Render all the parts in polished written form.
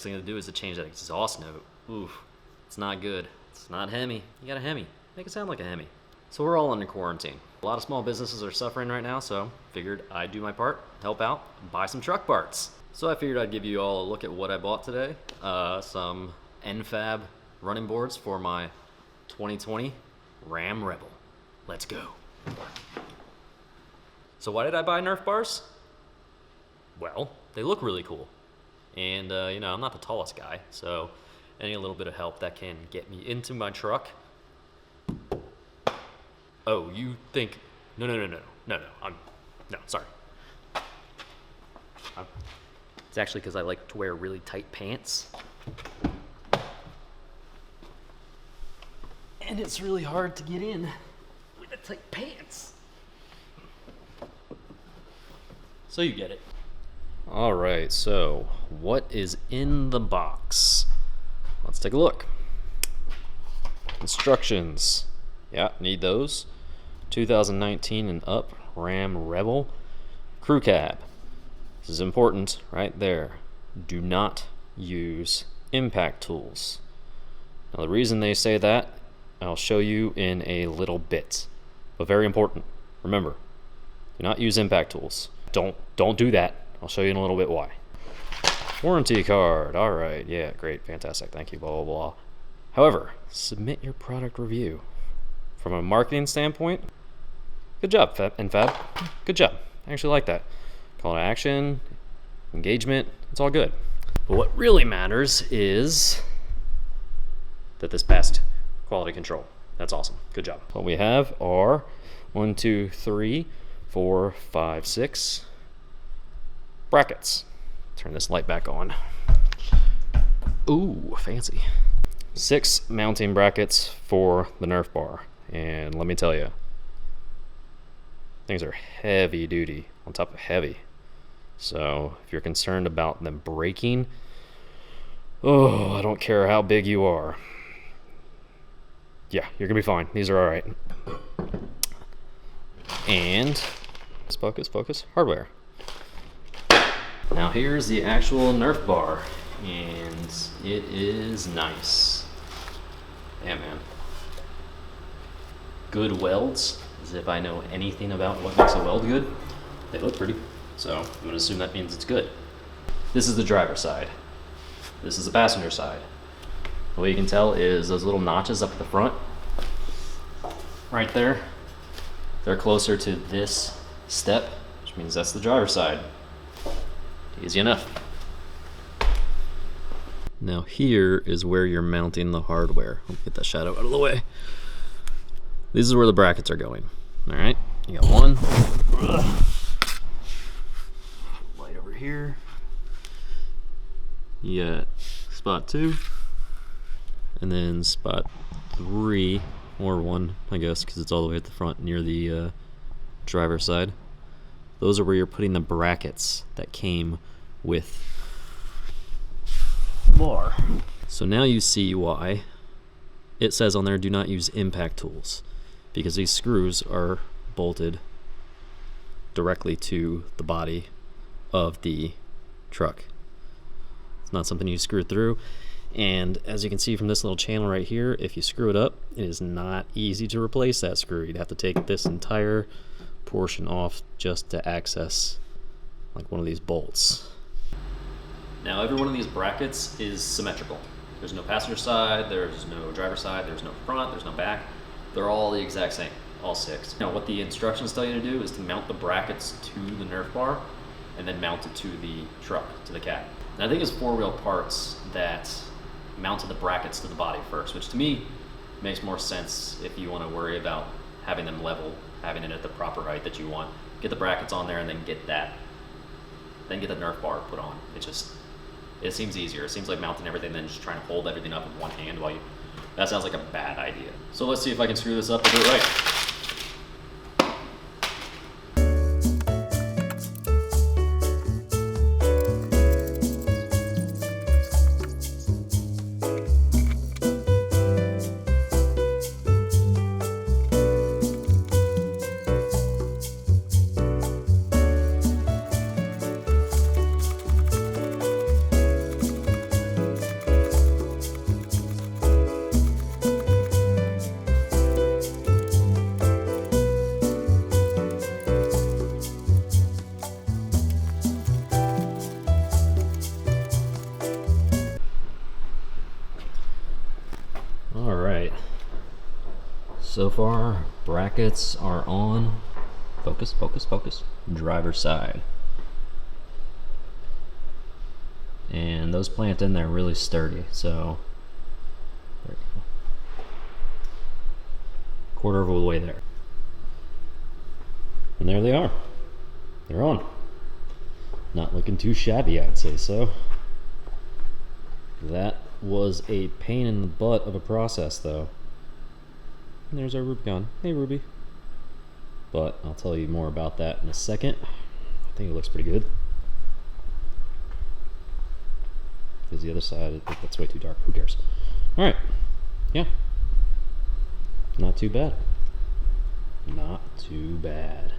thing to do is to change that exhaust note. Oof, it's not good. It's not Hemi. You got a Hemi. Make it sound like a Hemi. So we're all under quarantine. A lot of small businesses are suffering right now, so figured I'd do my part, help out, buy some truck parts. So I figured I'd give you all a look at what I bought today. Some N-Fab running boards for my 2020 Ram Rebel. Let's go. So why did I buy Nerf bars? Well, they look really cool. And, I'm not the tallest guy, so any little bit of help that can get me into my truck. Oh, you think, no, sorry. It's actually because I like to wear really tight pants. And it's really hard to get in with the tight pants. So you get it. All right, so what is in the box? Let's take a look. Instructions. Yeah, need those. 2019 and up Ram Rebel crew cab. This is important right there. Do not use impact tools. Now the reason they say that, I'll show you in a little bit. But very important. Remember, do not use impact tools. Don't do that. I'll show you in a little bit why. Warranty card. All right. Yeah, great. Fantastic. Thank you. Blah, blah, blah. However, submit your product review. From a marketing standpoint, good job, N-Fab. Good job. I actually like that. Call to action, engagement, it's all good. But what really matters is that this passed quality control. That's awesome. Good job. What we have are 1, 2, 3, 4, 5, 6 brackets. Turn this light back on. Ooh, fancy. 6 mounting brackets for the Nerf bar. And let me tell you, things are heavy duty on top of heavy. So if you're concerned about them breaking, I don't care how big you are. Yeah, you're gonna be fine. These are all right. And focus, hardware. Now here's the actual Nerf bar, and it is nice. Yeah, man. Good welds, as if I know anything about what makes a weld good. They look pretty, so I'm gonna assume that means it's good. This is the driver's side. This is the passenger side. What you can tell is those little notches up at the front, right there, they're closer to this step, which means that's the driver's side. Easy enough. Now here is where you're mounting the hardware. Let me get that shadow out of the way. This is where the brackets are going. All right, you got one. Light over here. You got spot 2, and then spot 3, or 1, I guess, because it's all the way at the front near the driver's side. Those are where you're putting the brackets that came with the bar. So now you see why it says on there, do not use impact tools, because these screws are bolted directly to the body of the truck. It's not something you screw through. And as you can see from this little channel right here, if you screw it up, it is not easy to replace that screw. You'd have to take this entire portion off just to access like one of these bolts. Now every one of these brackets is symmetrical. There's no passenger side, there's no driver side, there's no front, there's no back. They're all the exact same, all 6. Now what the instructions tell you to do is to mount the brackets to the Nerf bar and then mount it to the truck, to the cab. And I think it's 4-wheel parts that mounted the brackets to the body first, which to me makes more sense if you want to worry about having them level, having it at the proper height that you want. Get the brackets on there and then get the Nerf bar put on. It seems easier. It seems like mounting everything than just trying to hold everything up with one hand while that sounds like a bad idea. So let's see if I can screw this up and do it right. So far, brackets are on, focus, driver's side. And those plant in there really sturdy, so there you go. Quarter of the way there. And there they are. They're on. Not looking too shabby, I'd say so. That was a pain in the butt of a process, though. And there's our Rubicon. Hey, Ruby. But I'll tell you more about that in a second. I think it looks pretty good. Because the other side, that's way too dark. Who cares? Alright. Yeah. Not too bad. Not too bad.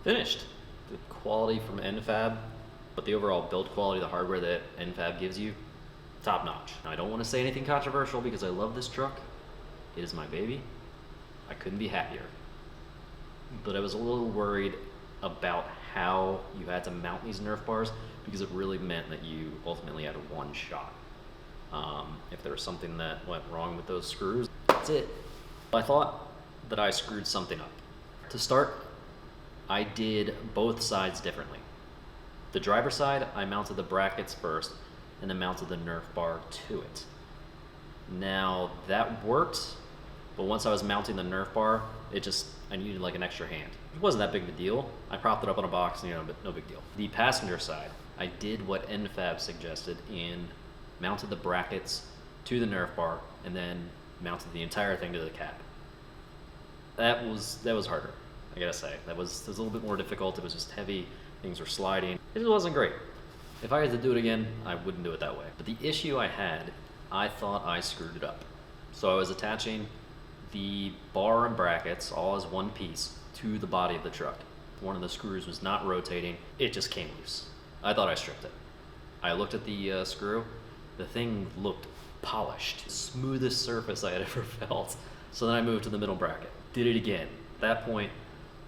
Finished. The quality from N-Fab, but the overall build quality, the hardware that N-Fab gives you, top notch. Now, I don't want to say anything controversial because I love this truck. It is my baby. I couldn't be happier. But I was a little worried about how you had to mount these Nerf bars because it really meant that you ultimately had one shot. If there was something that went wrong with those screws, that's it. I thought that I screwed something up. To start, I did both sides differently. The driver's side, I mounted the brackets first and then mounted the Nerf bar to it. Now that worked, but once I was mounting the Nerf bar, I needed like an extra hand. It wasn't that big of a deal. I propped it up on a box, but no big deal. The passenger side, I did what N-Fab suggested and mounted the brackets to the Nerf bar and then mounted the entire thing to the cab. That was harder, I gotta say. That was a little bit more difficult. It was just heavy, things were sliding. It just wasn't great. If I had to do it again, I wouldn't do it that way. But the issue I had, I thought I screwed it up. So I was attaching the bar and brackets all as one piece to the body of the truck. One of the screws was not rotating, it just came loose. I thought I stripped it. I looked at the screw, the thing looked polished, smoothest surface I had ever felt. So then I moved to the middle bracket, did it again. At that point,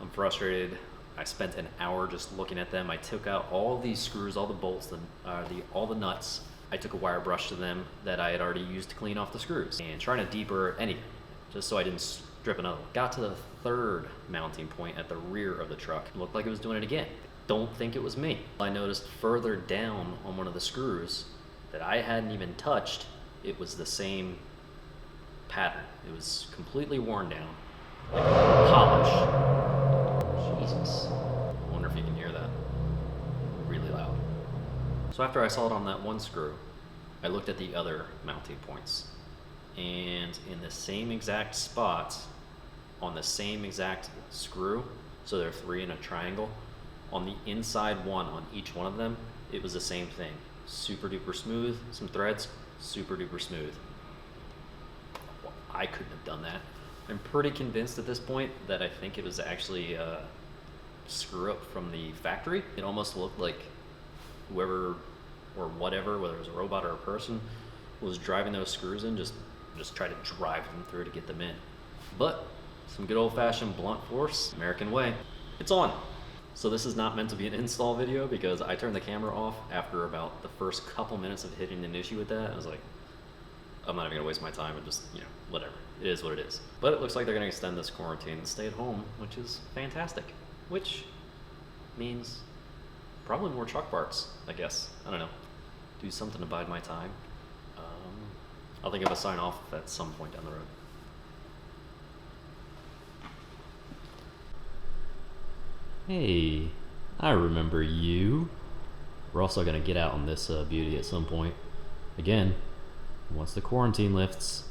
I'm frustrated. I spent an hour just looking at them. I took out all these screws, all the bolts, all the nuts. I took a wire brush to them that I had already used to clean off the screws and trying to deburr anything, just so I didn't strip another one. Got to the third mounting point at the rear of the truck. It looked like it was doing it again. Don't think it was me. I noticed further down on one of the screws that I hadn't even touched, it was the same pattern. It was completely worn down, like a polish. Jesus. I wonder if you can hear that. Really loud. So after I saw it on that one screw, I looked at the other mounting points. And in the same exact spot, on the same exact screw, so there are three in a triangle, on the inside one on each one of them, it was the same thing. Super duper smooth, some threads, super duper smooth. Well, I couldn't have done that. I'm pretty convinced at this point that I think it was actually a screw up from the factory. It almost looked like whoever or whatever, whether it was a robot or a person, was driving those screws in, just try to drive them through to get them in. But some good old-fashioned blunt force, American way. It's on. So this is not meant to be an install video because I turned the camera off after about the first couple minutes of hitting an issue with that. I was like, I'm not even gonna waste my time and just, whatever. It is what it is. But it looks like they're gonna extend this quarantine and stay at home, which is fantastic. Which means probably more truck parts, I guess. I don't know. Do something to bide my time. I'll think of a sign off at some point down the road. Hey, I remember you. We're also gonna get out on this beauty at some point. Again, once the quarantine lifts,